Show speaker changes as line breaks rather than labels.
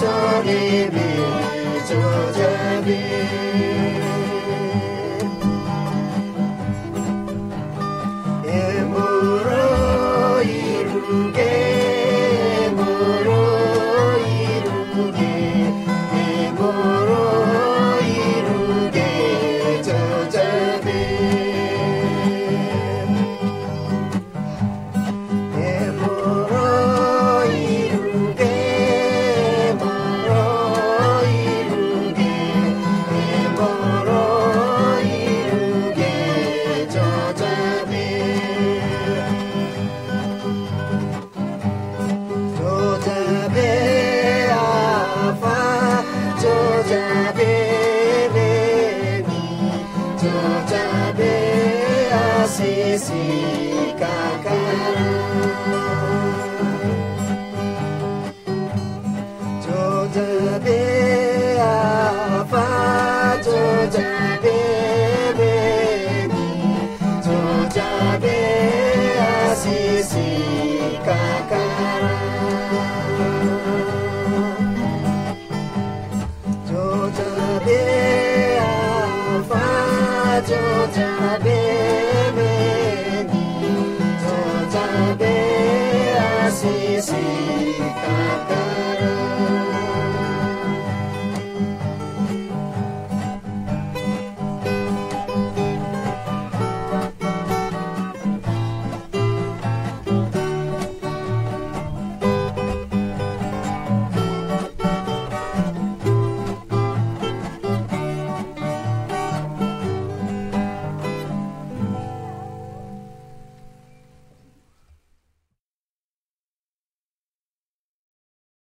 소리비 조자비 에무로 이루게 에무로 이루게 에무로 이루게 조자비 에무로 이루게 에무로 이루게 에무로 이루게 조자비 조자비 아파 조자비 베니 조자비 아시시 카카라 조자비 아파 조자비 베니 조자비 아시시 카카라 조자비 아파 조자비 베니 조자비 아시시 카카라